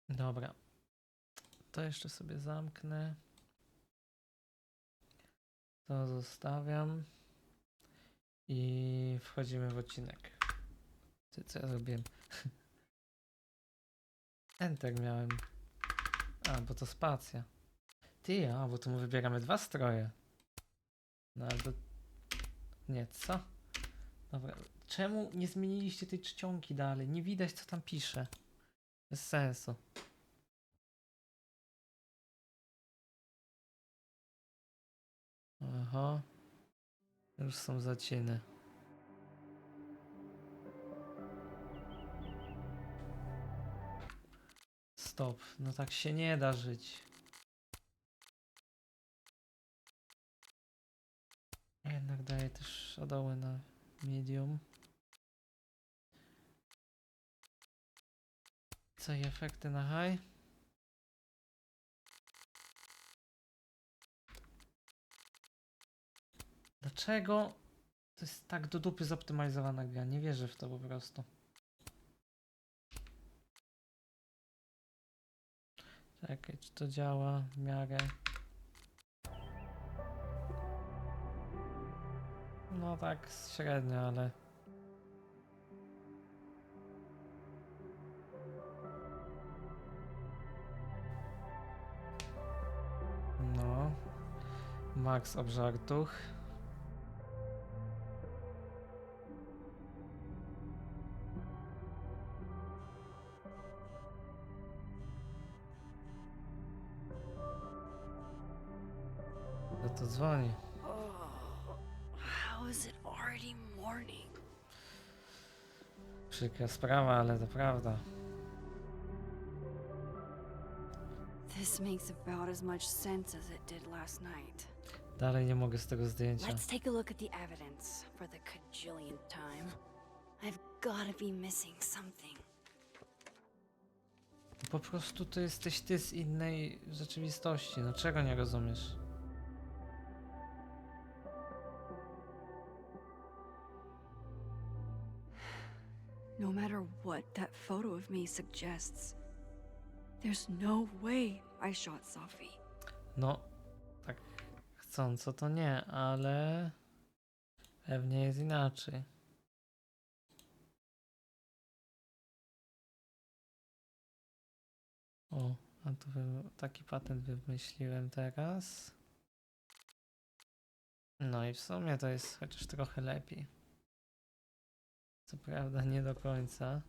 Dobra. To jeszcze sobie zamknę. To zostawiam. I wchodzimy w odcinek. Ty, co ja zrobiłem? Enter miałem. A, bo to spacja. Ty, a, bo tu mu wybieramy 2 stroje. No ale to... Nie, co? Dobra. Czemu nie zmieniliście tej czcionki dalej? Nie widać, co tam pisze. Bez sensu. Aha. Już są zaciny. Stop. No tak się nie da żyć. Jednak daję też shadowy na medium. Co i efekty na high? Dlaczego to jest tak do dupy zoptymalizowana gra? Nie wierzę w to po prostu. Czekaj, czy to działa w miarę? No tak średnio, ale... No. Max obżartuch. No to dzwoni. Oh, how is it already morning? Przykra sprawa, ale to prawda. This makes about as much sense as it did last night. Dalej nie mogę z tego zdjęcia. Let's take a look at the evidence for the cajillionth time. I've gotta be missing something. Po prostu to jesteś ty z innej rzeczywistości. No czego nie rozumiesz? No matter what that photo of me suggests, there's no way I shot Sophie. No, tak chcąco to nie, ale pewnie jest inaczej. O, a tu taki patent wymyśliłem teraz. No i w sumie to jest chociaż trochę lepiej. Co prawda nie do końca.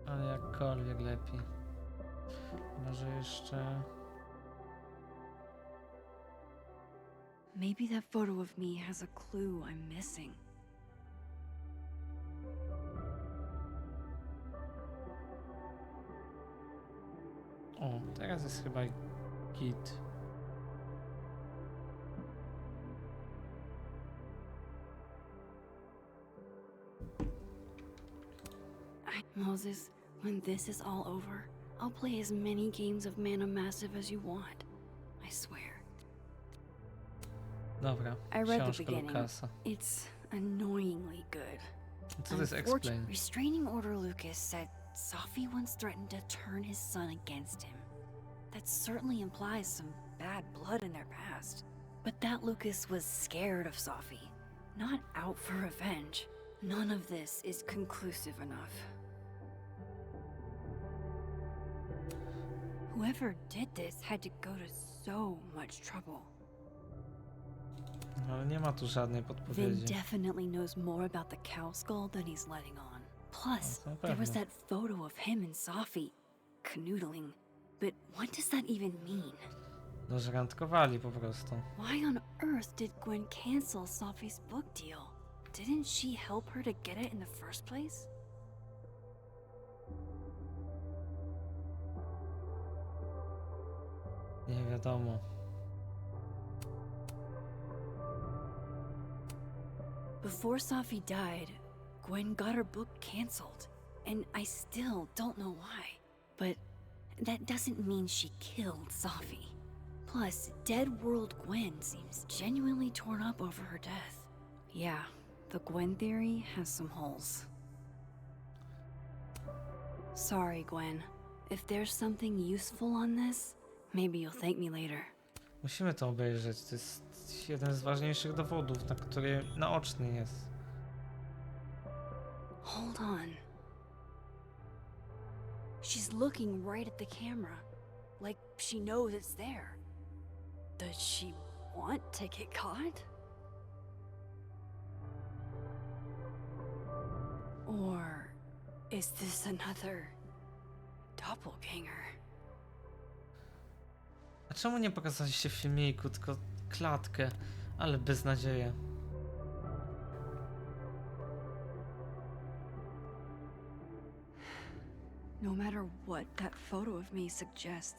Ale jakkolwiek lepiej. Może jeszcze... Maybe that photo of me has a clue I'm missing. O, teraz jest chyba git. Moses, when this is all over, I'll play as many games of Mana Massive as you want. I swear. Dobra, I read the książka beginning. Lukasa. It's annoyingly good. Co to jest explain? Restraining Order Lucas said Sophie once threatened to turn his son against him. That certainly implies some bad blood in their past. But that Lucas was scared of Sophie, not out for revenge. None of this is conclusive enough. Whoever did this had to go to so much trouble. Ale nie ma tu żadnej Vin podpowiedzi. definitely knows more about the cow skull than he's letting on. Plus, No, to there was pewno. that photo of him and Sophie canoodling. But what does that even mean? No, żrandkowali po prostu. Why on earth did Gwen cancel Sophie's book deal? Didn't she help her to get it in the first place? Nie wiadomo. Before Sophie died, Gwen got her book canceled. And I still don't know why. But that doesn't mean she killed Sophie. Plus, Dead World Gwen seems genuinely torn up over her death. Yeah, the Gwen theory has some holes. Sorry, Gwen. If there's something useful on this, maybe you'll thank me later. Musimy to obejrzeć. To jest jeden z ważniejszych dowodów, na który naoczny jest. Hold on. She's looking right at the camera, like she knows it's there. Does she want to get caught? Or is this another doppelganger? A czemu nie pokazaliście w filmiku, tylko klatkę? Ale beznadzieja. No matter what that photo of me suggests,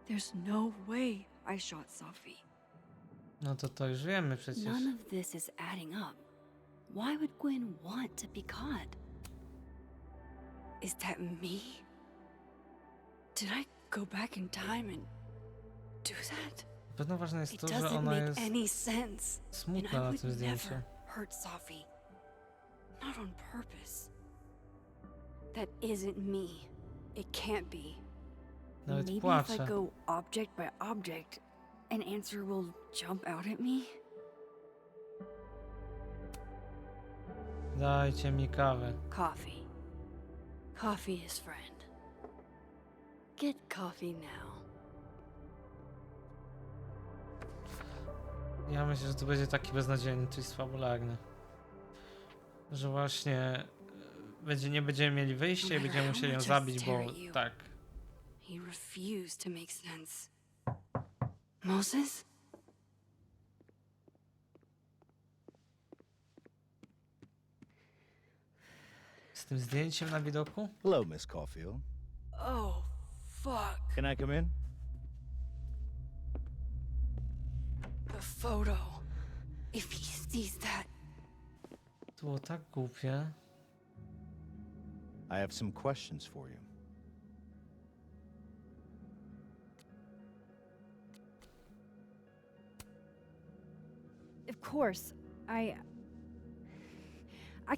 there's no way I shot Sophie. No to już wiemy przecież. None of this is adding up. Why would Gwen want to be caught? Is that me? Did I go back in time and do that? Na pewno ważne jest It to, że doesn't ona make jest any sense. And I smutna na would tym zdjęciu. never hurt Sophie. Not on purpose. That isn't me. It can't be. Nawet Maybe if I płacze. go object by object, an answer will jump out at me? Dajcie mi kawę. Coffee. Coffee is friend. Get coffee now. Ja myślę, że to będzie taki beznadziejny twist fabularny. Że właśnie nie będziemy mieli wyjścia i będziemy musieli ją zabić, bo tak. He refused to make sense. Moses? Z tym zdjęciem na widoku? Hello, Miss Caulfield. Oh, fuck. Can I come in? The photo. If he sees that, To było tak głupie. I have some questions for you. of course, I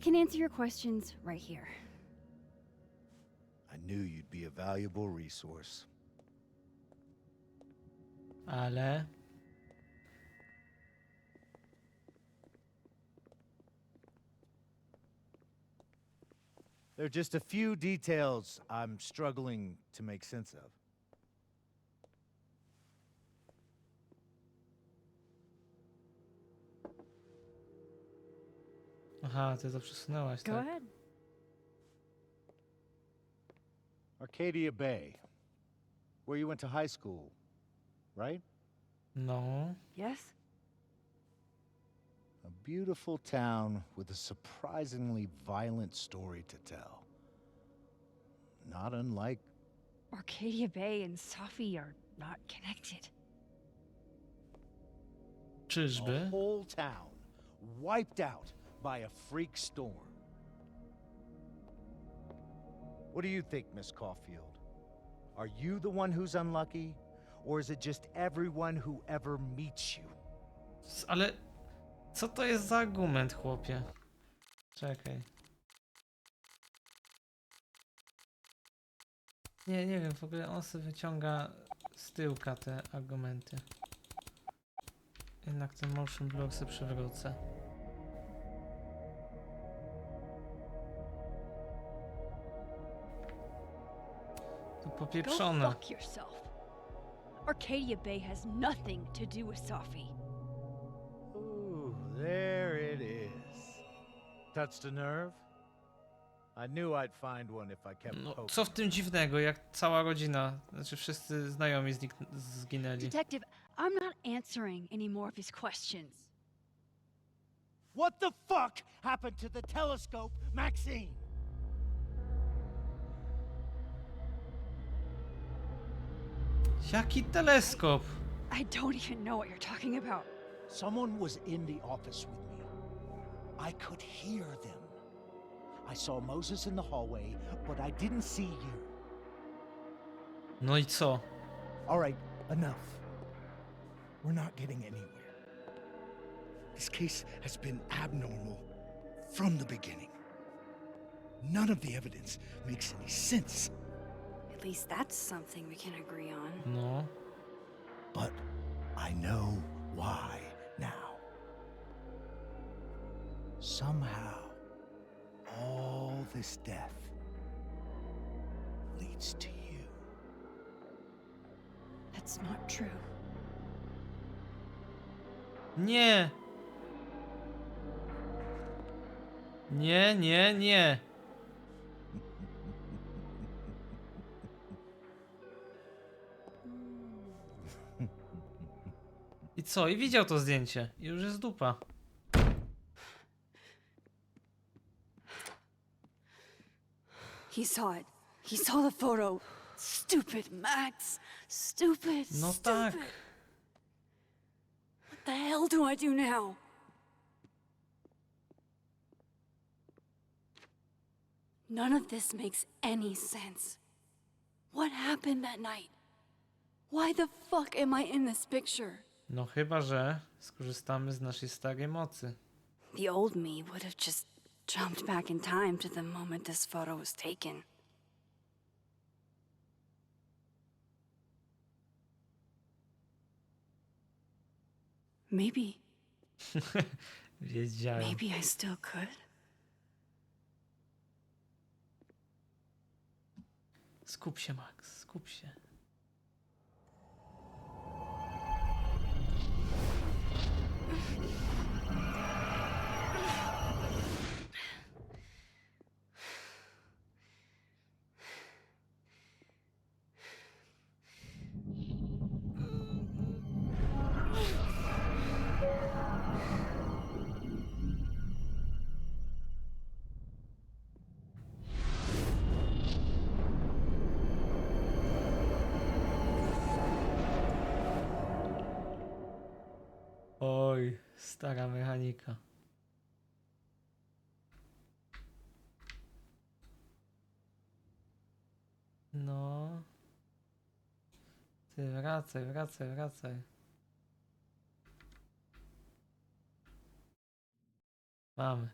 can answer your questions right here. I knew you'd be a valuable resource. Ale... There are just a few details I'm struggling to make sense of. Aha, ty to przesunęłaś, Go tak? ahead. Arcadia Bay, where you went to high school, right? No. Yes? A beautiful town with a surprisingly violent story to tell. Not unlike... Arcadia Bay and Safi are not connected. A Czyżby? whole town wiped out by a freak storm. What do you think, Miss Caulfield? Are you the one who's unlucky, or is it just everyone who ever meets you? Ale... Co to jest za argument, chłopie? Czekaj. Nie wiem, w ogóle on sobie wyciąga z tyłka te argumenty. Jednak ten motion blur sobie przywrócę. To Go popieprzone. fuck yourself. Arcadia Bay has nothing to do with Safi. Ooh, there it is. Touched a nerve? I knew I'd find one if I kept No, poking. co w tym dziwnego, jak cała rodzina, znaczy wszyscy znajomi zginęli. Detective, I'm not answering any more of his questions. What the fuck happened to the telescope, Maxine? Jaki teleskop? I don't even know what you're talking about. Someone was in the office with me. I could hear them. I saw Moses in the hallway, but I didn't see you. No i co? All right, enough. we're not getting anywhere. This case has been abnormal from the beginning. None of the evidence makes any sense. At least that's something we can agree on. No. But I know why now. Somehow, all this death leads to you. That's not true. Nie! Nie, nie, nie! I co? I widział to zdjęcie. I już jest dupa. He saw it. He saw the photo. Stupid, Max. Stupid. No stupid. tak. What the hell do I do now? None of this makes any sense. What happened that night? Why the fuck am I in this picture? No chyba, że skorzystamy z naszej starej mocy. The old me would have just jumped back in time to the moment this photo was taken. Maybe Wiedziałem. I still could. Skup się, Max, skup się. Oj, stara mechanika. No. Ty wracaj, wracaj, wracaj. Mamy.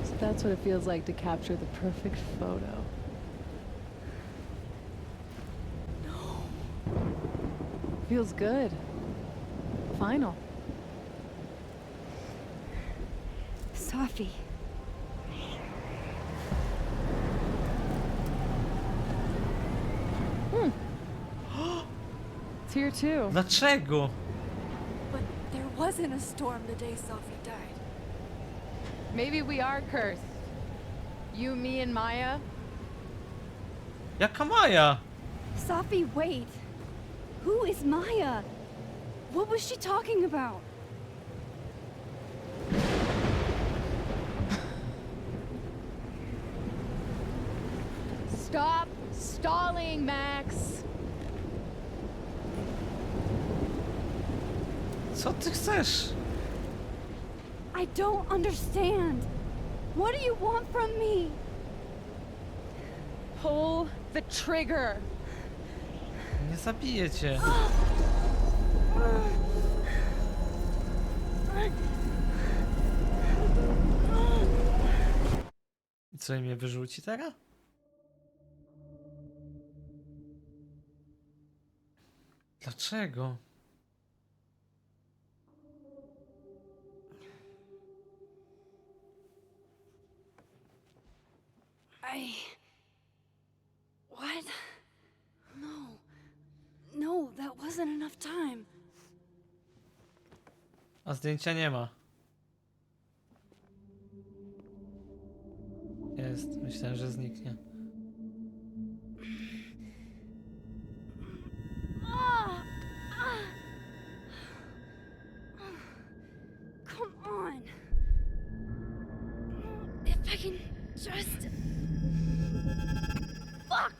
So that's what it feels like to capture the perfect photo. No. Feels good. Final. Sophie. It's here too. Dlaczego? But there wasn't a storm the day Sophie died. Maybe we are cursed. You, me, and Maya. Jaka Maja? Sophie, wait. Who is Maya? What was she talking about? Stop stalling, Max. Co ty chcesz? I don't understand. What do you want from me? Pull the trigger. Nie zabiję cię. I co, i mnie wyrzuci teraz? Dlaczego? What? No. No, that wasn't enough time. A zdjęcia nie ma. Jest, myślałem, że zniknie. Come on. If I can just... Fuck!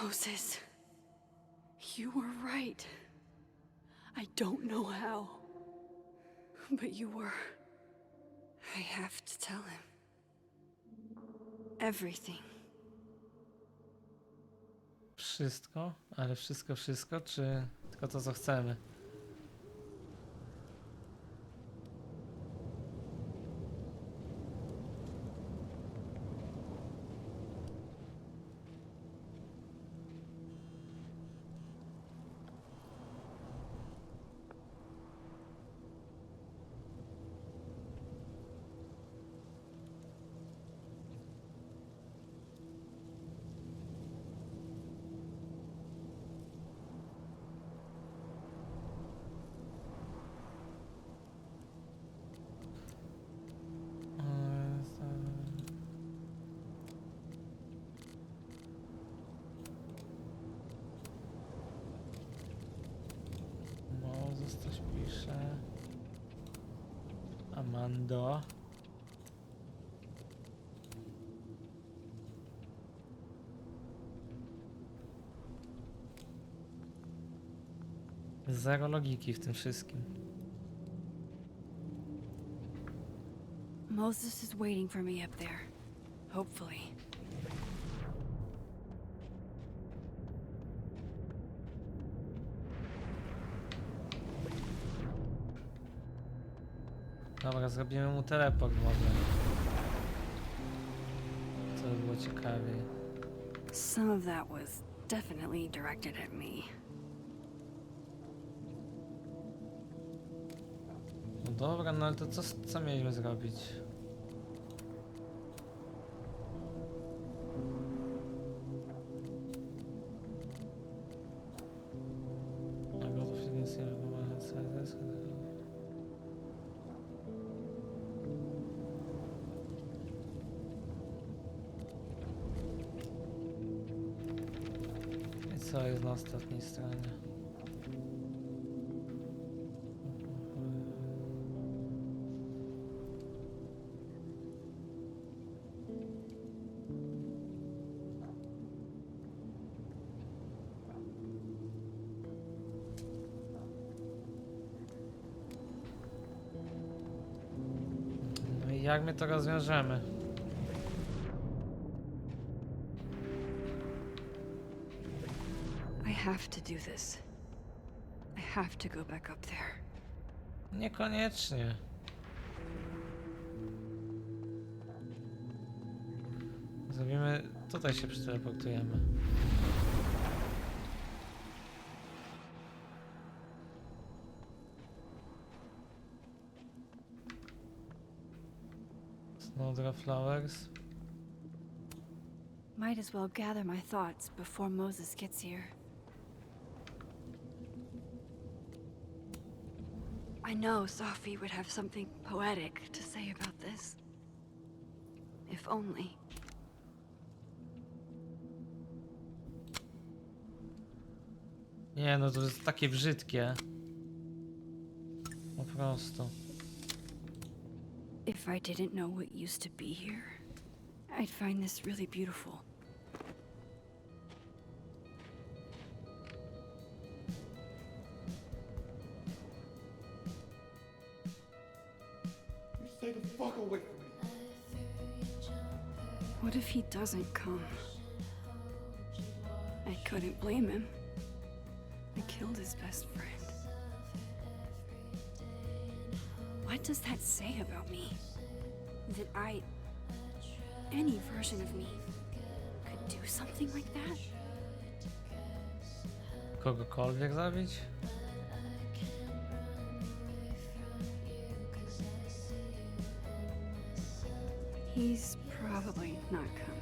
Moses, you were right. I don't know how, but you were. I have to tell him. Everything. Wszystko? Ale wszystko, czy tylko to, co chcemy? Moses coś pisze. Amando. Zero logiki w tym wszystkim. Moses is waiting for me up there. Hopefully. Dobra, zrobimy mu teleport może. To by było ciekawiej. Some of that was definitely directed at me. No dobra, no ale to co mieliśmy zrobić? I co jest na ostatniej stronie? No i jak my to rozwiążemy? I have to do this. I have to go back up there. Niekoniecznie. Zrobimy... Tutaj się przeteleportujemy. Snowdrop Flowers. Might as well gather my thoughts before Moses gets here. I know Sophie would have something poetic to say about this. If only. Nie, no to jest takie brzydkie. Po prostu. If I didn't know what used to be here, I'd find this really beautiful. You stay the fuck away from me. What if he doesn't come? I couldn't blame him. I killed his best friend. What does that say about me? That any version of me, could do something like that? Kogokolwiek zabić? He's probably not coming.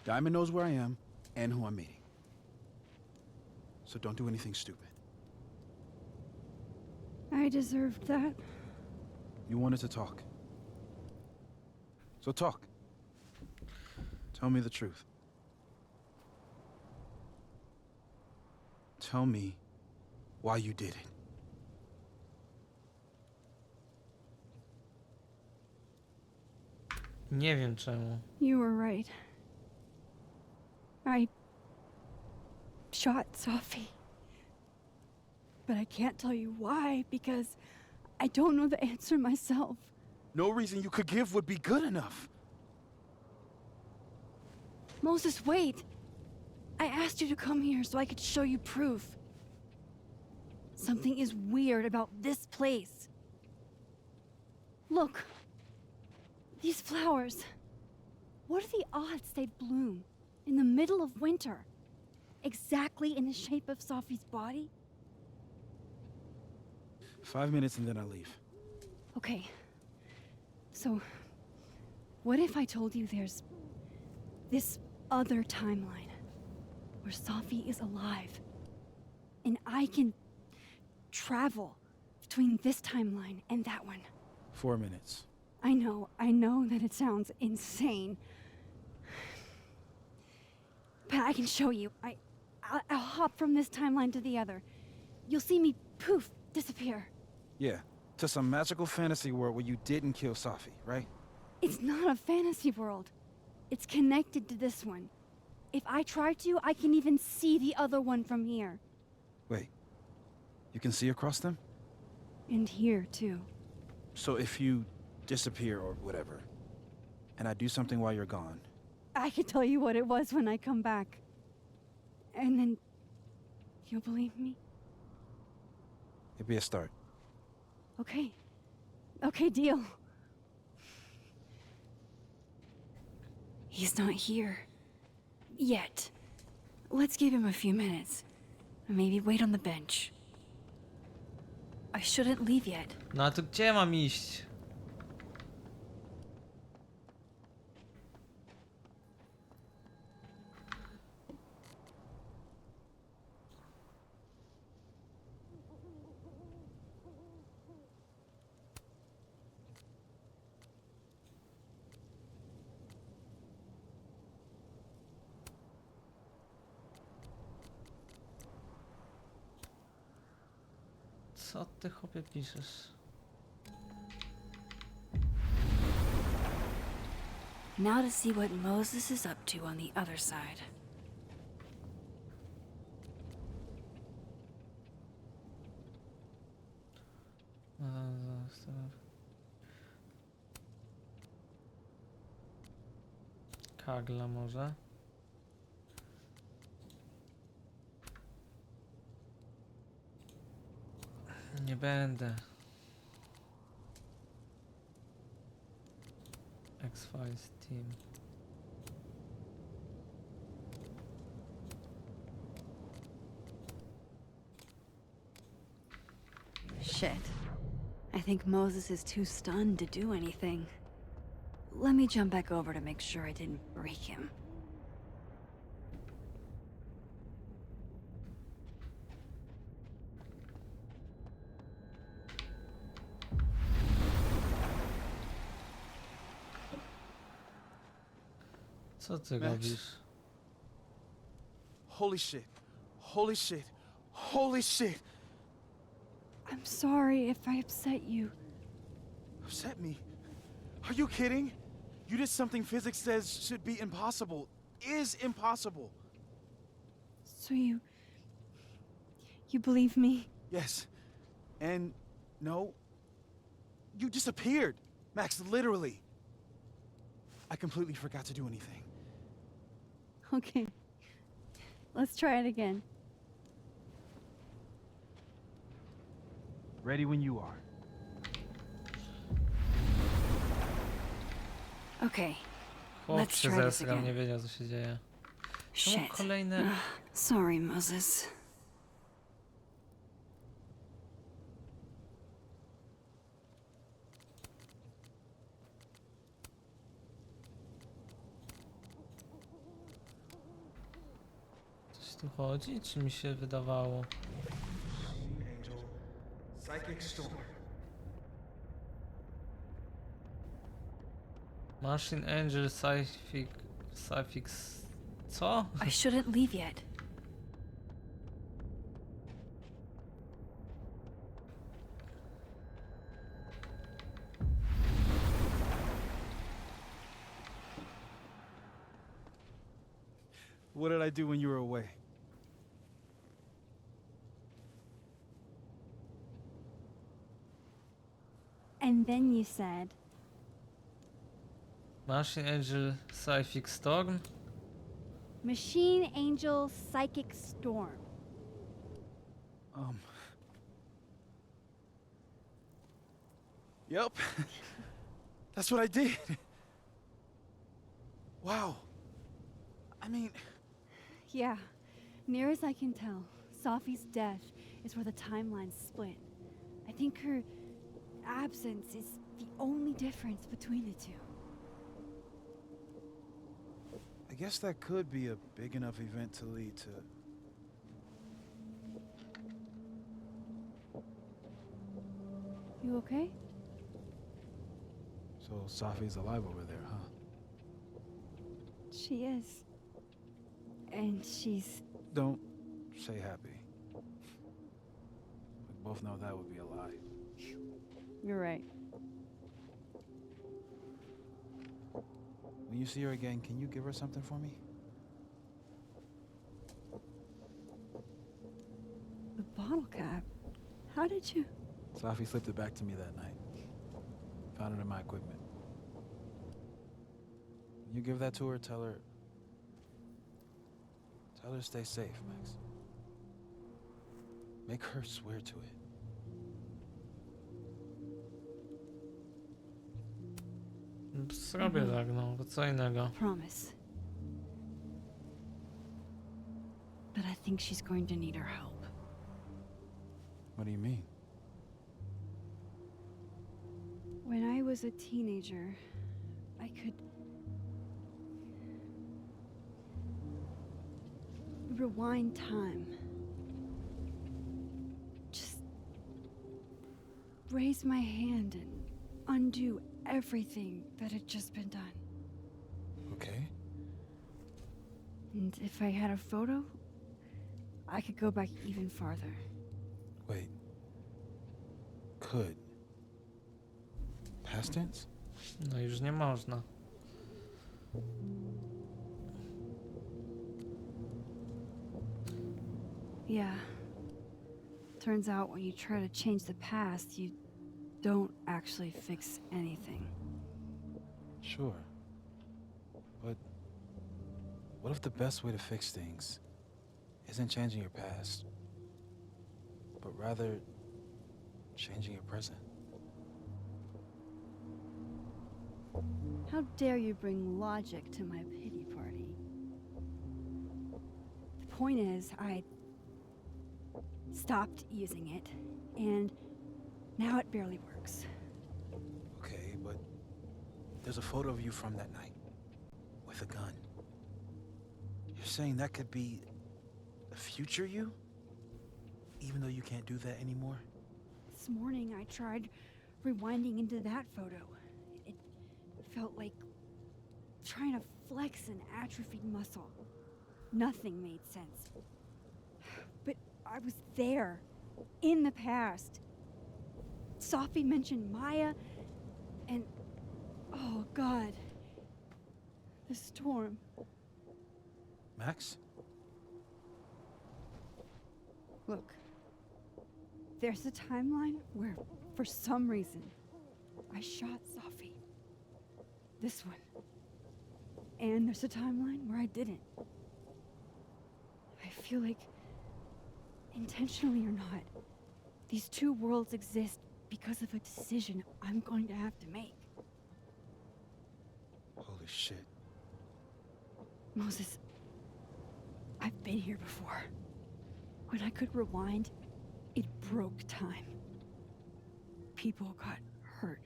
Diamond knows where I am and who I'm meeting. So don't do anything stupid. I deserved that. You wanted to talk. So talk. Tell me the truth. Tell me why you did it. Nie wiem czemu. You were right. I shot Sophie. But I can't tell you why because I don't know the answer myself. No reason you could give would be good enough. Moses, wait! I asked you to come here so I could show you proof. Something is weird about this place. Look. These flowers. What are the odds they bloom in the middle of winter? Exactly in the shape of Sophie's body? 5 minutes and then I leave. Okay. So, what if I told you there's this other timeline where Sophie is alive and I can travel between this timeline and that one? 4 minutes. I know that it sounds insane. But I can show you. I'll hop from this timeline to the other. You'll see me poof, disappear. Yeah, to some magical fantasy world where you didn't kill Sophie, right? It's not a fantasy world. It's connected to this one. If I try to, I can even see the other one from here. Wait, you can see across them? And here, too. So if you disappear or whatever, and I do something while you're gone, I can tell you what it was when I come back. And then you'll believe me? it'd be a start. Okay. Okay, deal. He's not here. Yet. Let's give him a few minutes. Maybe wait on the bench. I shouldn't leave yet. No a to gdzie mam iść? Co ty chłopie piszesz? Now to see what Moses is up to on the other side. Kagla może? Nie będę. X-Files Team. Shit. I think Moses is too stunned to do anything. Let me jump back over to make sure I didn't break him. Co ty Max. robisz? Holy shit. Holy shit. Holy shit. I'm sorry if I upset you. Upset me? Are you kidding? You did something physics says should be impossible. Is impossible. So you believe me? Yes. And no. You disappeared. Max, literally. I completely forgot to do anything. Okay. Let's try it again. Ready when you are. Okay. Chłop Let's się try this zesrał, again. nie wiedział co się dzieje. Czemu Shit. kolejne... Sorry, Moses. Coś tu chodzi? Czy mi się wydawało? Angel, Psychic Storm. Machine Angel, Psychic Suffix... Co? I shouldn't leave yet. What did I do when you were away? And then you said, Machine Angel Psychic Storm? Machine Angel Psychic Storm. Yep. That's what I did. Wow. I mean, Yeah, near as I can tell, Sophie's death is where the timelines split. I think her absence is the only difference between the two. I guess that could be a big enough event to lead to... You okay? So Safi's alive over there, huh? She is. And she's... Don't say happy. We both know that would be a lie. You're right. When you see her again, can you give her something for me? The bottle cap? How did you... Safi slipped it back to me that night. Found it in my equipment. When you give that to her, tell her to stay safe, Max. Make her swear to it. Zrobię tak, no, bo co innego. Promise. But I think she's going to need our help. What do you mean? When I was a teenager, I could rewind time. Just raise my hand and undo everything that had just been done. Okay. And if I had a photo, I could go back even farther. Wait. Could. Past tense? No już nie można. Yeah. Turns out when you try to change the past, you don't actually fix anything. Sure. But what if the best way to fix things isn't changing your past, but rather changing your present? How dare you bring logic to my pity party? The point is, I stopped using it, and now it barely works. Okay, but there's a photo of you from that night with a gun. You're saying that could be the future you? Even though you can't do that anymore? This morning I tried rewinding into that photo. It felt like trying to flex an atrophied muscle. Nothing made sense. But I was there, in the past. Sophie mentioned Maya, and oh God, the storm. Max? Look, there's a timeline where, for some reason, I shot Sophie. This one. And there's a timeline where I didn't. I feel like, intentionally or not, these two worlds exist because of a decision I'm going to have to make. Holy shit. Moses, I've been here before. When I could rewind, it broke time. People got hurt.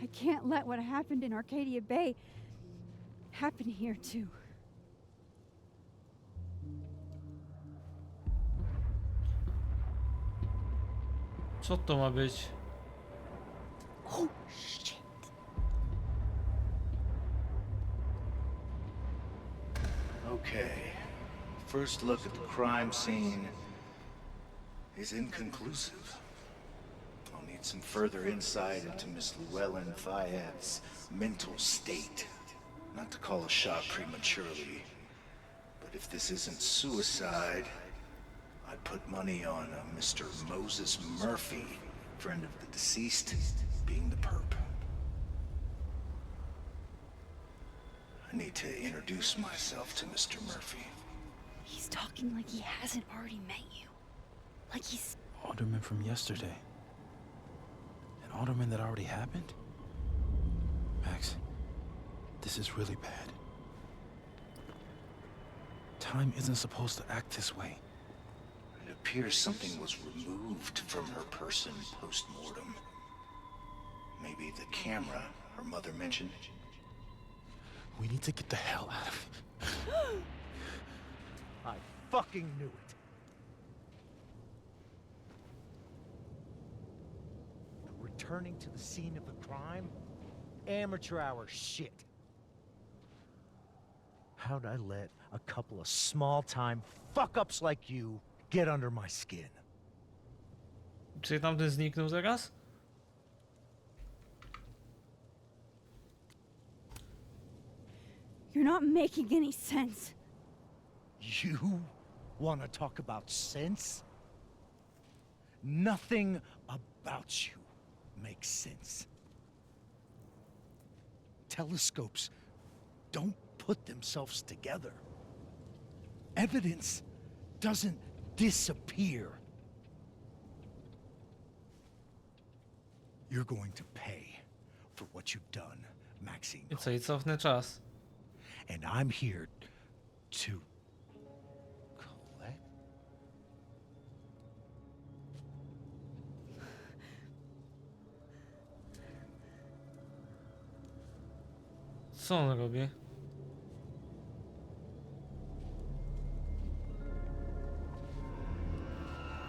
I can't let what happened in Arcadia Bay happen here too. Co to ma być? Oh shit. Okay. First look at the crime scene is inconclusive. I'll need some further insight into Miss Llewellyn Fayette's mental state. Not to call a shot prematurely, but if this isn't suicide, I'd put money on a Mr. Moses Murphy, friend of the deceased, being the perp. I need to introduce myself to Mr. Murphy. He's talking like he hasn't already met you. Like he's... Alderman from yesterday. An alderman that already happened? Max, this is really bad. Time isn't supposed to act this way. It appears something was removed from her person post-mortem. Maybe the camera her mother mentioned. We need to get the hell out of here. I fucking knew it. Returning to the scene of the crime? Amateur hour shit. How'd I let a couple of small-time fuck-ups like you get under my skin? Czy tamten zniknął zaraz? You're not making any sense. You want to talk about sense? Nothing about you makes sense. Telescopes don't put themselves together. Evidence doesn't disappear. You're going to pay for what you've done, Maxine. I co, i cofnę czas. And I'm here to collect. Co on robi?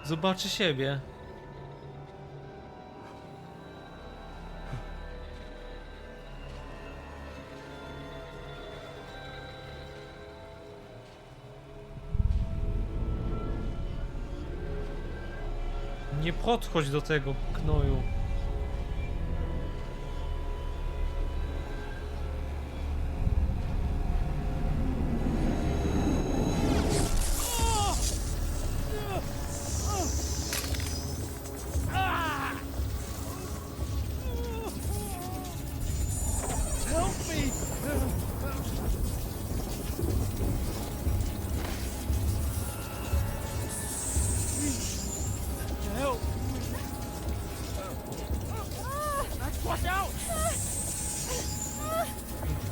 Zobaczy siebie. Nie podchodź do tego gnoju.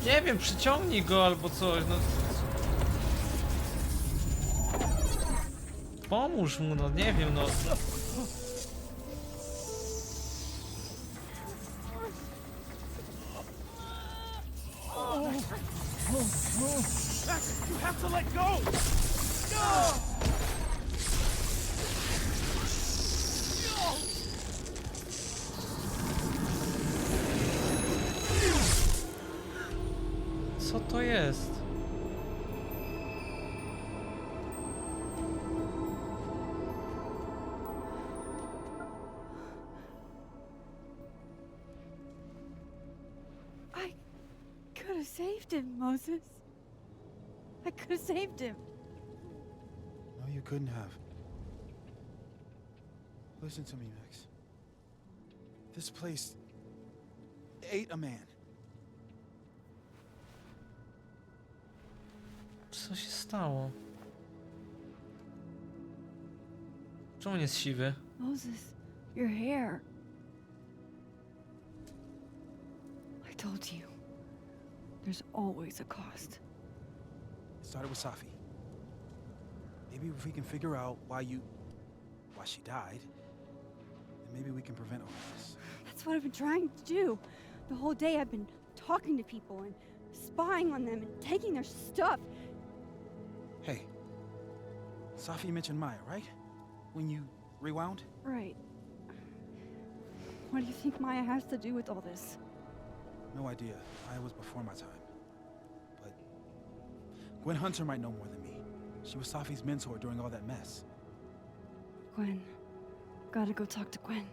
Nie wiem, przyciągnij go albo coś, no. Pomóż mu, no nie wiem, no. You have to let go! Co to jest? I could have saved him, Moses. I could have saved him. No, you couldn't have. Listen to me, Max. This place ate a man. Co się stało? Czemu nie jest siwy? Moses, your hair. I told you. There's always a cost. It started with Safi. Maybe if we can figure out why she died, then maybe we can prevent all this. That's what I've been trying to do. The whole day I've been talking to people and spying on them and taking their stuff. Hey, Safi mentioned Maya, right? When you rewound? Right. What do you think Maya has to do with all this? No idea. Maya was before my time. But Gwen Hunter might know more than me. She was Safi's mentor during all that mess. Gwen. Gotta go talk to Gwen.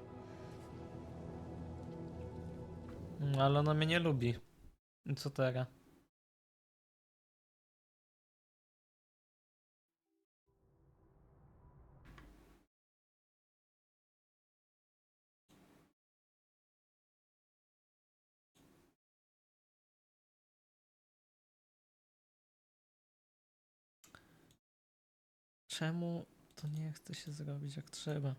Ale ona mnie nie lubi. I co teraz? Czemu to nie chce się zrobić jak trzeba?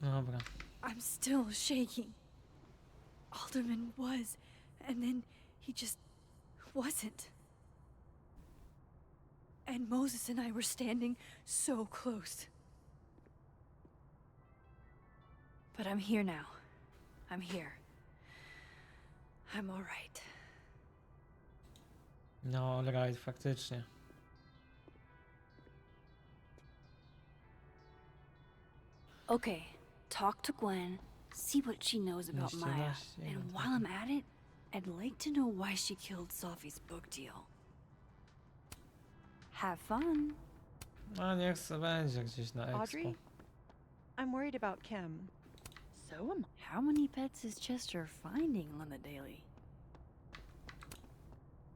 Dobra. I'm still shaking. Alderman was, and then he just wasn't. And Moses and I were standing so close. But I'm here now. I'm here. I'm all right. No, alright, faktycznie. Okay, talk to Gwen, see what she knows about Maya. And while I'm at it, I'd like to know why she killed Sophie's book deal. Have fun. No niech se będzie gdzieś na Expo. Audrey, I'm worried about Kim. So am I. How many pets is Chester finding on the daily?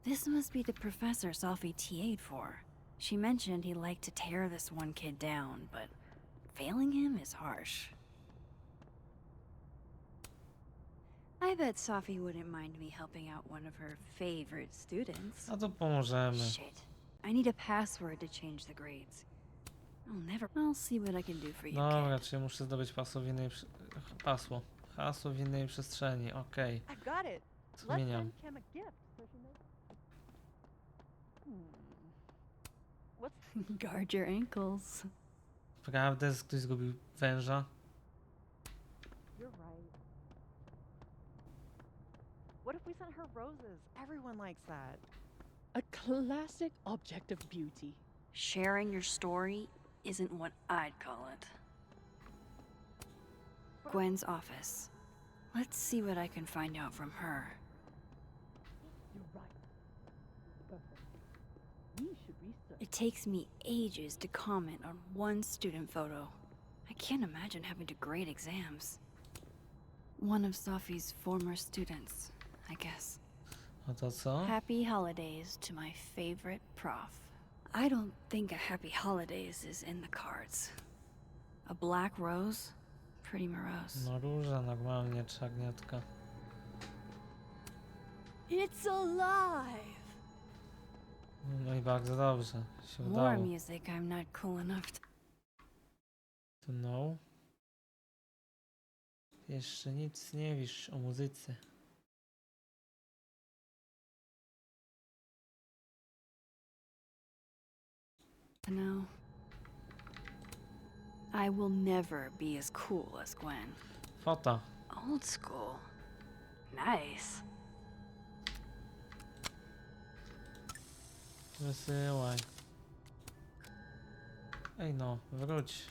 This must be the professor Sophie TA'd for. She mentioned he liked to tear this one kid down, but failing him is harsh. I bet Sophie wouldn't mind me helping out one of her favorite students. A to pomożemy. Shit. I need a password to change the grades. I'll see what I can do for you, Dobra, kid. czyli muszę zdobyć hasło w innej przestrzeni, okej. I've got it. Let's Zmieniam. send Kim a gift so she knows. What's Guard your ankles. Prawda, ktoś zgubił węża? You're right. What if we sent her roses? Everyone likes that. A classic object of beauty. Sharing your story isn't what I'd call it. Gwen's office. Let's see what I can find out from her. You're right. Perfect. We should research. It takes me ages to comment on one student photo. I can't imagine having to grade exams. One of Sophie's former students, I guess. A to co? Happy holidays to my favorite prof. I don't think a happy holidays is in the cards. A black rose? Pretty morose. No róża normalnie, czarniutka. It's alive! No i bardzo dobrze, się More udało. music I'm not cool enough To no. Jeszcze nic nie wiesz o muzyce. to know. I will never be as cool as Gwen. Fota. Old school. Nice. Wysyłaj. Ej no, wróć.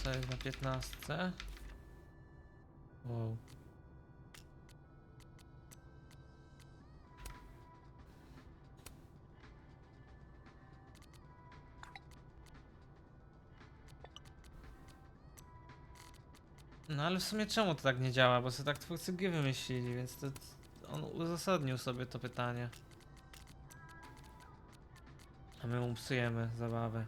Co jest na 15? Wow. No ale w sumie czemu to tak nie działa? Bo sobie tak twórcy gry wymyślili, więc to on uzasadnił sobie to pytanie. A my mu psujemy zabawę.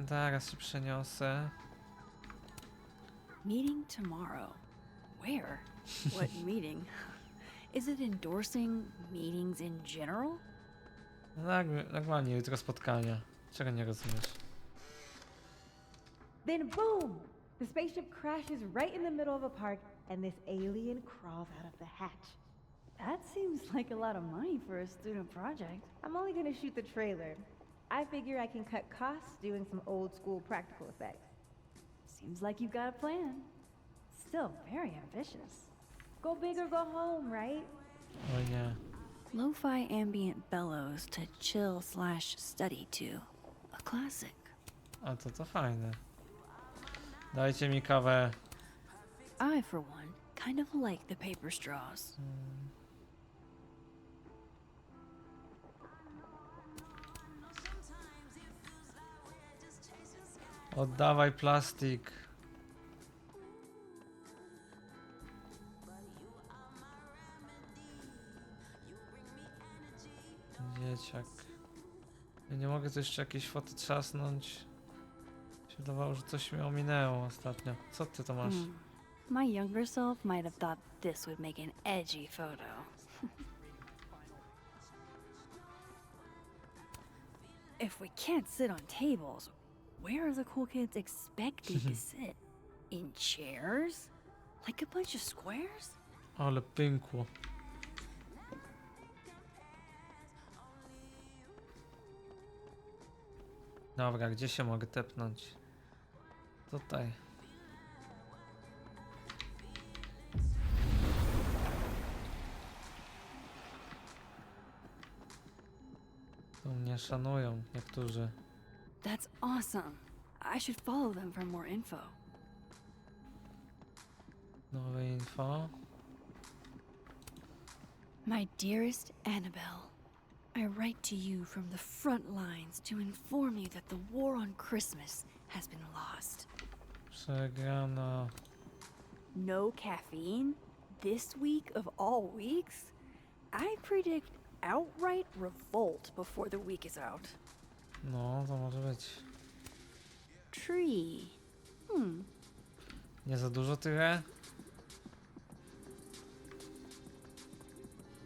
Zaraz się przeniosę. Meeting tomorrow. Where? What meeting? Is it endorsing meetings in general? No normalnie jutro spotkania. Czego nie rozumiesz? Then boom! The spaceship crashes right in the middle of a park, and this alien crawls out of the hatch. That seems like a lot of money for a student project. I'm only gonna shoot the trailer. I figure I can cut costs doing some old school practical effects. Seems like you've got a plan. Still very ambitious. Go big or go home, right? O nie. Lo-fi ambient bellows to chill/study to. A classic. A to fajne. Dajcie mi kawę. I, for one, kind of like the paper straws. Oddawaj plastik. Dzieciak. Ja nie mogę tu jeszcze jakiejś foty trzasnąć. Się wydawało, że coś mi ominęło ostatnio. Co ty to masz? My younger self might have thought this would make an edgy photo. If we can't sit on tables, where are the cool kids expected to sit? In chairs? Like a bunch of squares? Ale pękło. Dobra, gdzie się mogę tepnąć? Tutaj. Tu mnie szanują niektórzy. That's awesome. I should follow them for more info. Nowe info. My dearest Annabelle, I write to you from the front lines to inform you that the war on Christmas has been lost. Przegrana. No caffeine? This week of all weeks? I predict outright revolt before the week is out. No, to może być. Tree. Nie za dużo tyle?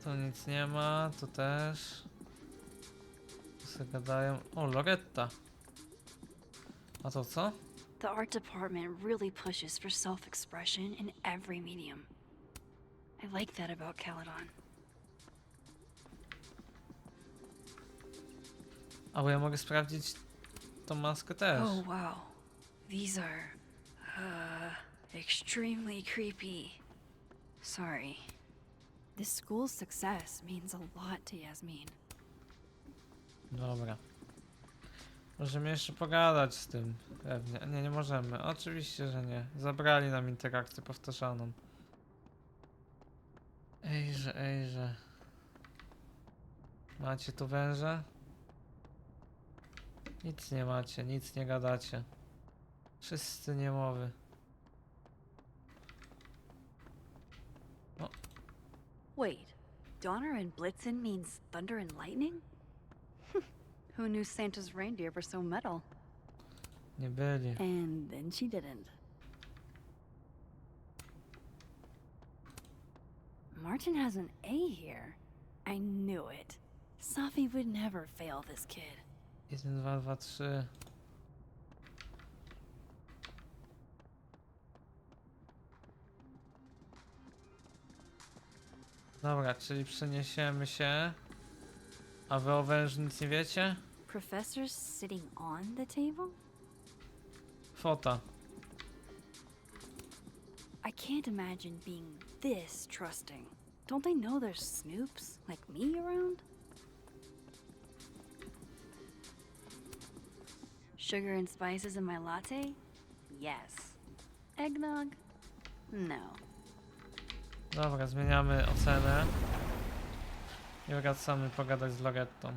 Tu nic nie ma, tu też. Tu sobie gadają. O, Loretta. A to co? The art department really pushes for self-expression in every medium. I like that about Caledon. A bo ja mogę sprawdzić tą maskę też. Oh wow. These are extremely creepy. Sorry. This school's success means a lot to Yasmin. Dobra. Możemy jeszcze pogadać z tym, pewnie. Nie, nie możemy. Oczywiście, że nie. Zabrali nam interakcję powtarzaną. Ejże. Macie tu węże? Nic nie macie, nic nie gadacie. Wszyscy niemowy. Wait, Donner and Blitzen means thunder and lightning? Who knew Santa's reindeer were so metal? Nie byli. And then she didn't. Martin has an A here. I knew it. Safi would never fail this kid. 1, 2, 2, 3. Dobra, czyli przeniesiemy się. A wy o wężu nic nie wiecie? Professor's sitting on the table? Fota. I can't imagine being this trusting. Don't they know there's snoops like me around? Sugar and spices in my latte? Yes. Eggnog? No. Dobra, zmieniamy ocenę. I wracamy pogadać z Lorettą.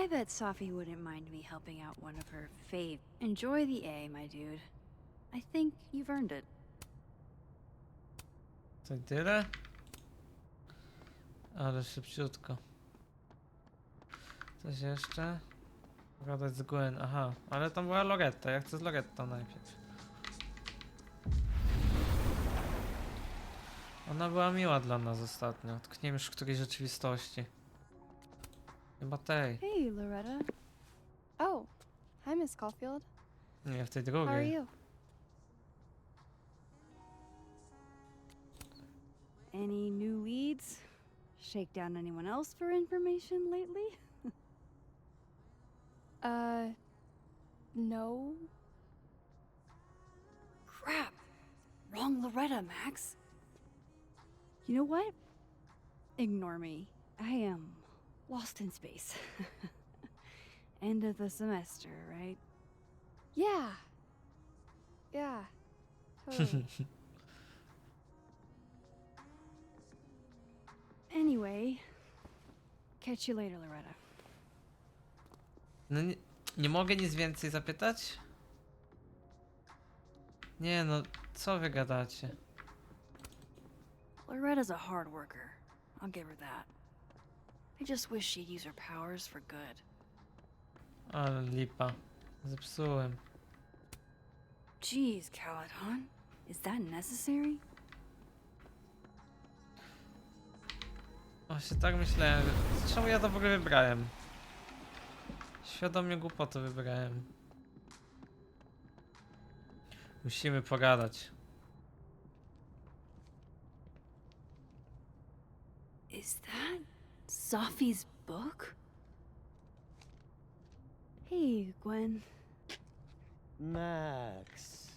I bet Safi wouldn't mind me helping out one of her fave. Enjoy the A, my dude. I think you've earned it. To tyle? Ale szybciutko. Coś jeszcze? Pogadać z Gwen, aha. Ale tam była Loretta, ja chcę z Lorettą najpierw. Ona była miła dla nas ostatnio. Tkniemy już w której rzeczywistości. Chyba tej. Hey, Loretta. Oh, hi, Miss Caulfield. Nie, w tej How are drugiej. you? Any new leads? Shake down anyone else for information lately? No. Crap! Wrong Loretta, Max. You know what? Ignore me. I am lost in space. End of the semester, right? Yeah. Yeah. Totally. Anyway, catch you later, Loretta. No nie mogę nic więcej zapytać? Nie no, co wy gadacie? Loretta's a hard worker. I'll give her that. I just wish she'd use her powers for good. Ale lipa. Zepsułem. Jeez, Caledon. Is that necessary? Właśnie tak myślałem. Czemu ja to w ogóle wybrałem? Świadomie głupotę wybrałem. Musimy pogadać. Is that Sophie's book? Hey, Gwen. Max.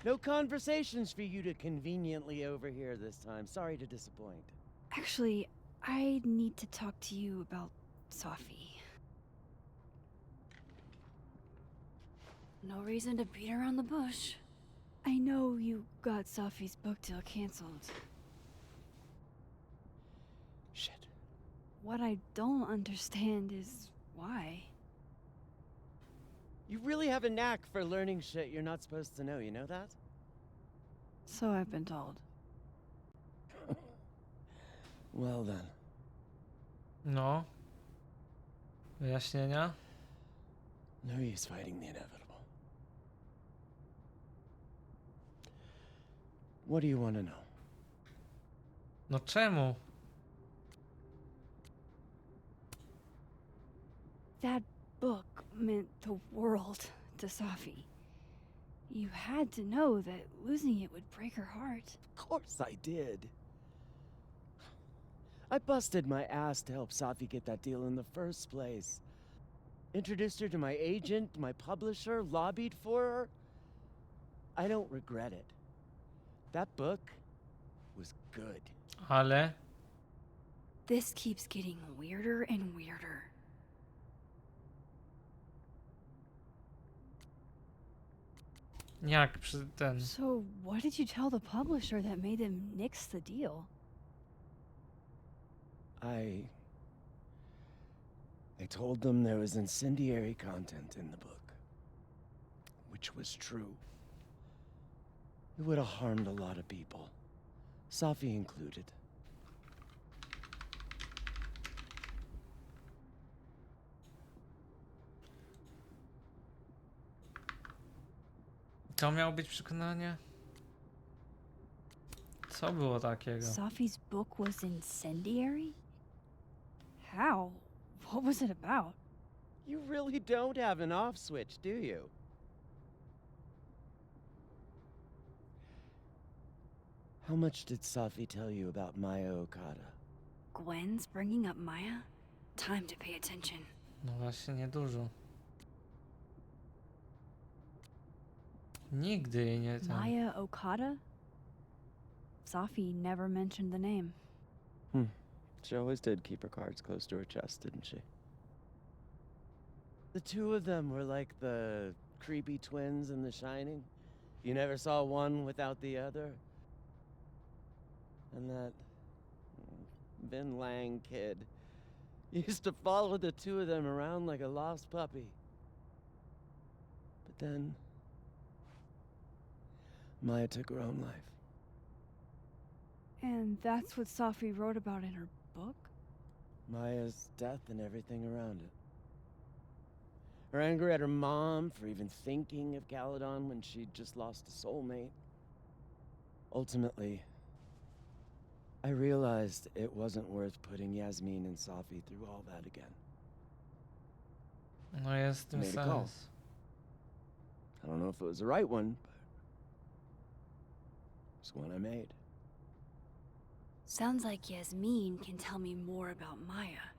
No conversations for you to conveniently overhear this time. Sorry to disappoint. Actually, I need to talk to you about Sophie. No reason to beat around the bush. I know you got Sophie's book deal canceled. Shit. What I don't understand is why. You really have a knack for learning shit you're not supposed to know, you know that? So I've been told. Well then. No. Wyjaśnienia? No use fighting the inevitable. What do you want to know? No czemu? That book meant the world to Sophie. You had to know that losing it would break her heart. Of course I did. I busted my ass to help Safi get that deal in the first place. Introduced her to my agent, my publisher, lobbied for her. I don't regret it. That book was good. Ale? This keeps getting weirder and weirder. Jak przy ten... So, what did you tell the publisher that made them nix the deal? I told them there was incendiary content in the book. Which was true. It would have harmed a lot of people. Safi included. To miało być przekonanie? Co było takiego? Sophie's book was incendiary? How? What was it about? You really don't have an off switch, do you? How much did Safi tell you about Maya Okada? Gwen's bringing up Maya? Time to pay attention. No właśnie niedużo. Nigdy jej nie ten... Maya Okada? Sophie never mentioned the name. She always did keep her cards close to her chest, didn't she? The two of them were like the creepy twins in The Shining. You never saw one without the other. And that Vin Lang kid used to follow the two of them around like a lost puppy. But then Maya took her own life. And that's what Sophie wrote about in her book? Maya's death and everything around it. Her anger at her mom for even thinking of Caledon when she'd just lost a soulmate. Ultimately, I realized it wasn't worth putting Yasmin and Safi through all that again. No jest w tym Made a call. sens. I don't know if it was the right one, but it's one I made. Sounds like Yasmin can tell me more about Maya.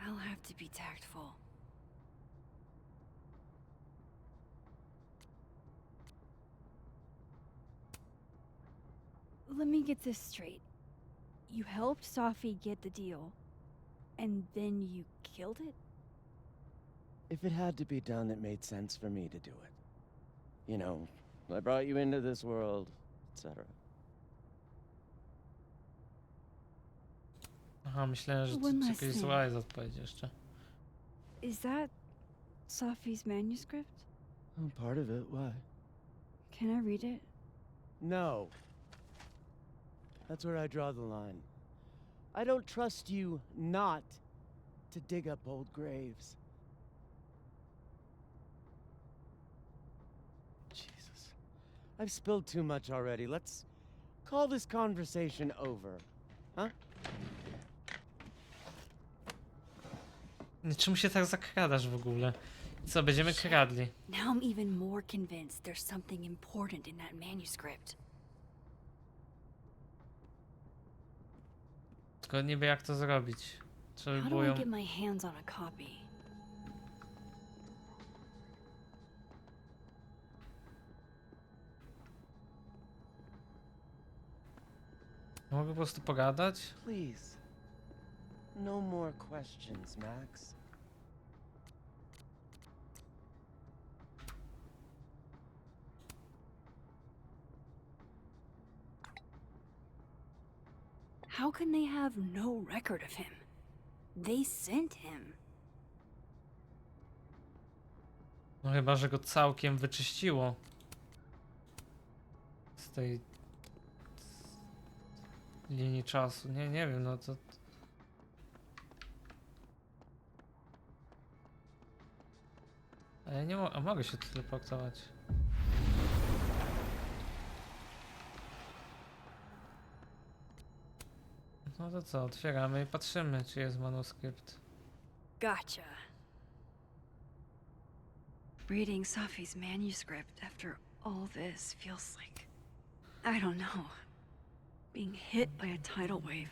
I'll have to be tactful. Let me get this straight. You helped Safi get the deal, and then you killed it? If it had to be done, it made sense for me to do it. You know, I brought you into this world, etc. Aha, myślałem, że to One ci last jakieś thing. zła jest odpowiedź jeszcze. Is that Safi's manuscript? Oh, part of it, why? Can I read it? No. That's where I draw the line. I don't trust you not to dig up old graves. Jesus. I've spilled too much already. Let's call this conversation over. Huh? Czemu się tak zakradasz w ogóle? Co, będziemy kradli? Now I'm even more convinced there's something important in that manuscript. Tylko niby jak to zrobić. Trzeba by How było do I ją... get my hands on a copy? Mogę po prostu pogadać? Please. No more questions, Max. How can they have no record of him? They sent him. No chyba, że go całkiem wyczyściło. Z tej... linii czasu. Nie wiem, no to... A ja nie mogę... A mogę się teleportować. No to co, otwieramy i patrzymy, czy jest manuskrypt. Gotcha. Reading Safi's manuscript after all this feels like, I don't know, being hit by a tidal wave.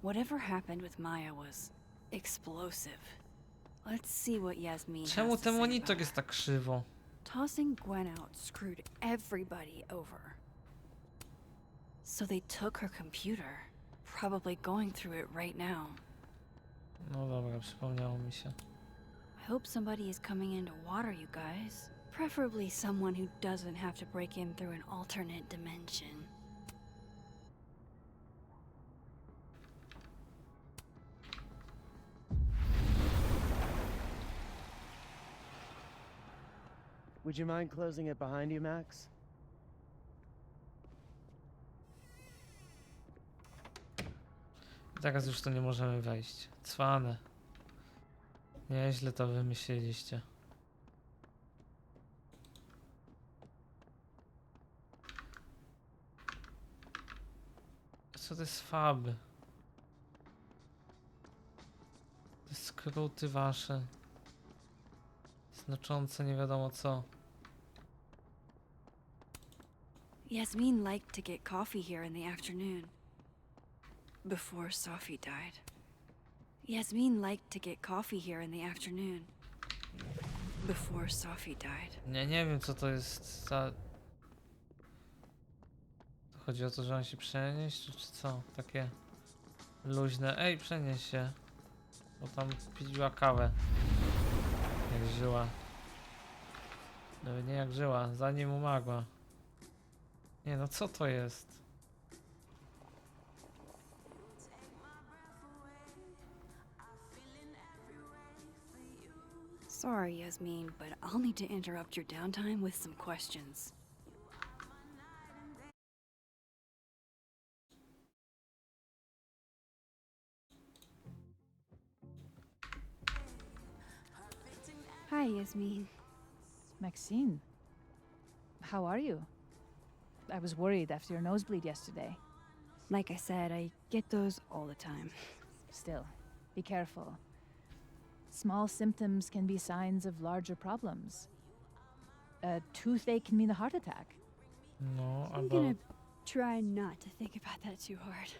Whatever happened with Maya was explosive. Let's see what Yasmin has Czemu to ten say monitor about jest it. tak krzywo? Tossing Gwen out screwed everybody over. So they took her computer, probably going through it right now. No dobra, przypomniało mi się. I hope somebody is coming in to water you guys. Preferably someone who doesn't have to break in through an alternate dimension. Would you mind closing it behind you, Max? Teraz już tu nie możemy wejść. Cwane. Nieźle to wymyśliliście. Co to jest faby? Te skróty wasze. Znaczące nie wiadomo co. Yasmin liked to get coffee here in the afternoon. Before Safi died. Yasmin liked to get coffee here in the afternoon. Before Safi died. Nie wiem co to jest za... Chodzi o to, że on się przenieść, czy co? Takie luźne. Ej, przenieś się. Bo tam piła kawę. Jak żyła. Nawet nie jak żyła, zanim umarła. Nie no, co to jest? Sorry, Yasmin, but I'll need to interrupt your downtime with some questions. Hi, Yasmin. Maxine, how are you? I was worried after your nosebleed yesterday. Like I said, I get those all the time. Still, be careful. Small symptoms can be signs of larger problems. A toothache can mean a heart attack. No, I'm albo gonna try not to think about that too hard.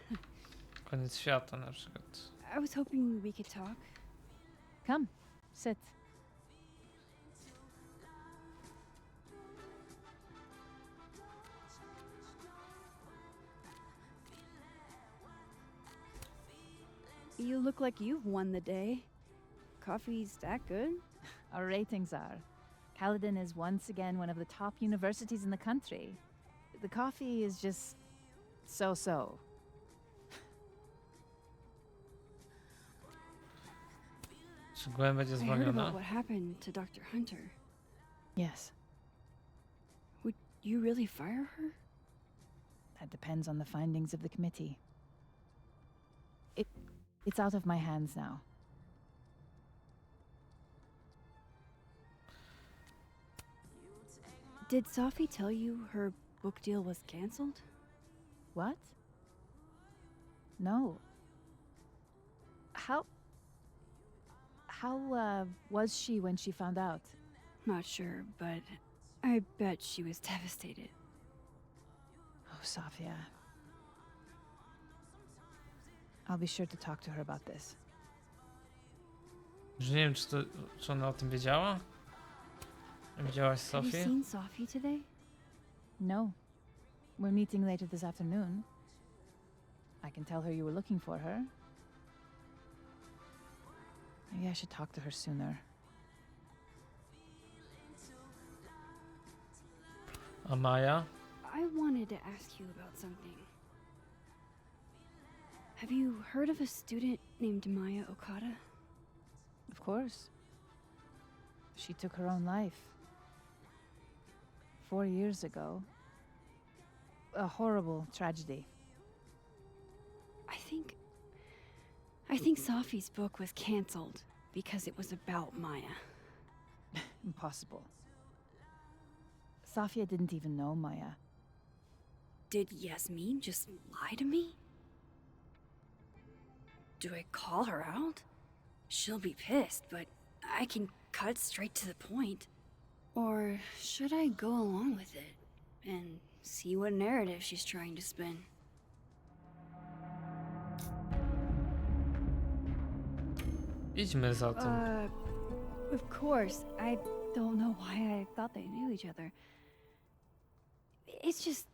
koniec świata na przykład. I was hoping we could talk. Come, sit. You look like you've won the day. Coffee's that good? Our ratings are. Caledon is once again one of the top universities in the country. The coffee is just so-so. Czy Gwen będzie I heard about zwolniona? what happened to Dr. Hunter. Yes, Would you really fire her? that depends on the findings of the committee. It's out of my hands now. Did Sophie tell you her book deal was canceled? What? No. How was she when she found out? Not sure, but I bet she was devastated. Oh, Safia. I'll be sure to talk to her about this. Że nie wiem, czy ona o tym wiedziała? Widziałaś Have you Sofię? seen Sophie today? No. We're meeting later this afternoon. I can tell her you were looking for her. Maybe I should talk to her sooner. A Maja? I wanted to ask you about something. Have you heard of a student named Maya Okada? Of course. She took her own life. 4 years ago. A horrible tragedy. I think Sophie's book was canceled because it was about Maya. Impossible. Safia didn't even know Maya. Did Yasmin just lie to me? Do I call her out? She'll be pissed, but I can cut straight to the point. Or should I go along with it and see what narrative she's trying to spin? Idźmy za tym. Of course. I don't know why I thought they knew each other. It's just...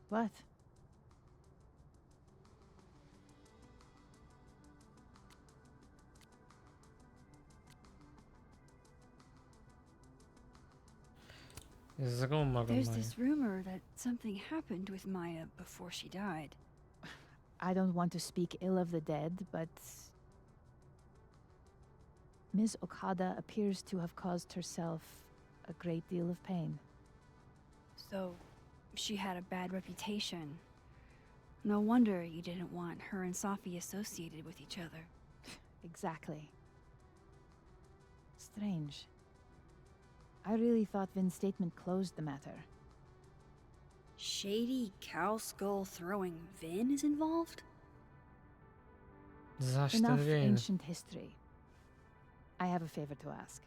What? Jest guma go There's Maja. this rumor that something happened with Maya before she died. I don't want to speak ill of the dead, but Ms. Okada appears to have caused herself a great deal of pain. So, she had a bad reputation. No wonder you didn't want her and Sophie associated with each other. Exactly. Strange. I really thought Vin's statement closed the matter. Shady cow skull throwing Vin is involved? Zaś Enough ten win. ancient history. I have a favor to ask.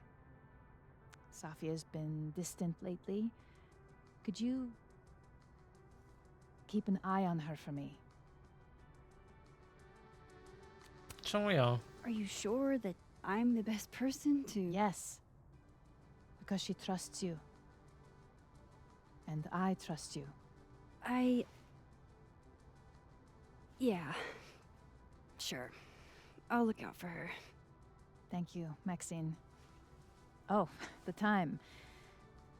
Safia's been distant lately. Could you keep an eye on her for me? Czemu ja? Are you sure that I'm the best person to... Yes. Because she trusts you. And I trust you. Yeah. Sure. I'll look out for her. Thank you, Maxine. Oh, the time.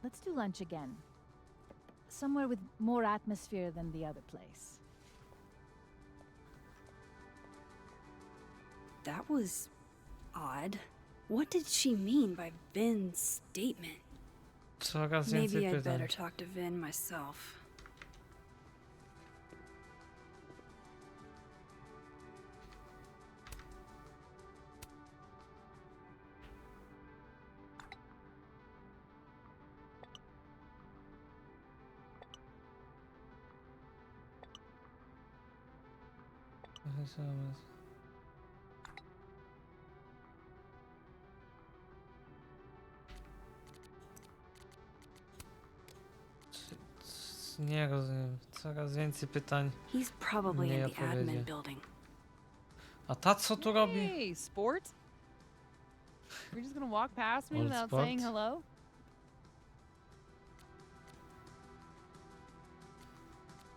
Let's do lunch again. Somewhere with more atmosphere than the other place. That was... odd. What did she mean by Vin's statement? Coraz więcej Maybe I'd pytań. better talk to Vin myself. Nie rozumiem. Coraz więcej pytań. He's probably Nie in the admin odpowiedzi. building. A ta co tu robi? Hey, sport. You're just gonna walk past me Old without sport. saying hello?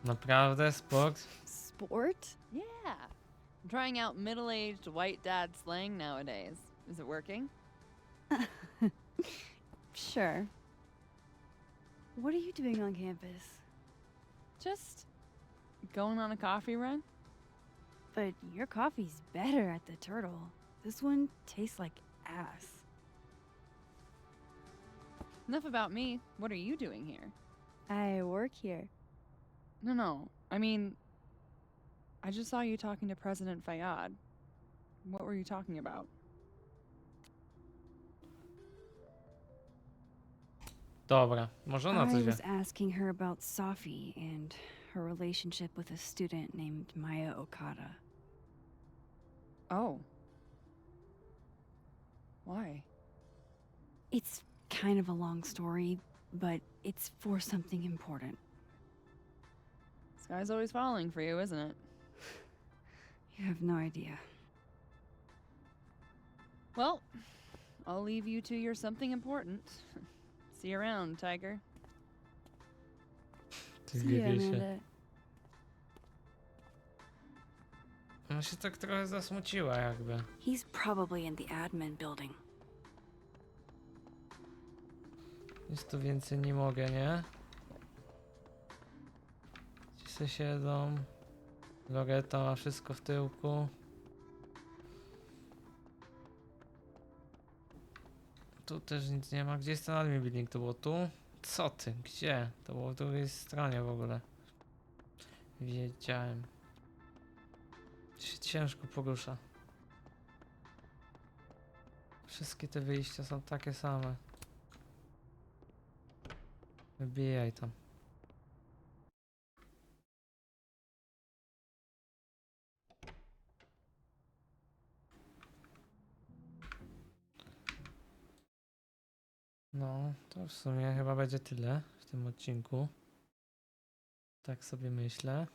Naprawdę? Sport? Sport? Yeah. I'm trying out middle-aged white dad slang nowadays. Is it working? Sure. What are you doing on campus? Just going on a coffee run? But your coffee's better at the Turtle. This one tastes like ass. Enough about me. What are you doing here? I work here. No. I mean, I just saw you talking to President Fayyad. What were you talking about? Dobra, może ona I coś wie. was asking her about Safi and her relationship with a student named Maya Okada. Oh. Why? It's kind of a long story, but it's for something important. This guy's always falling for you, isn't it? You have no idea. Well, I'll leave you to your something important. See you around, Tiger. Ty See ya, wie się. Amanda. Ona się tak trochę zasmuciła jakby. He's probably in the admin building. Nic tu więcej nie mogę, nie? Ci se siedzą. Loreta ma wszystko w tyłku. Tu też nic nie ma. Gdzie jest ten admin building? To było tu? Co ty? Gdzie? To było w drugiej stronie w ogóle. Wiedziałem. Się ciężko porusza. Wszystkie te wyjścia są takie same. Wybijaj tam. No, to w sumie chyba będzie tyle w tym odcinku. Tak sobie myślę.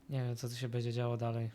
Nie wiem, co tu się będzie działo dalej.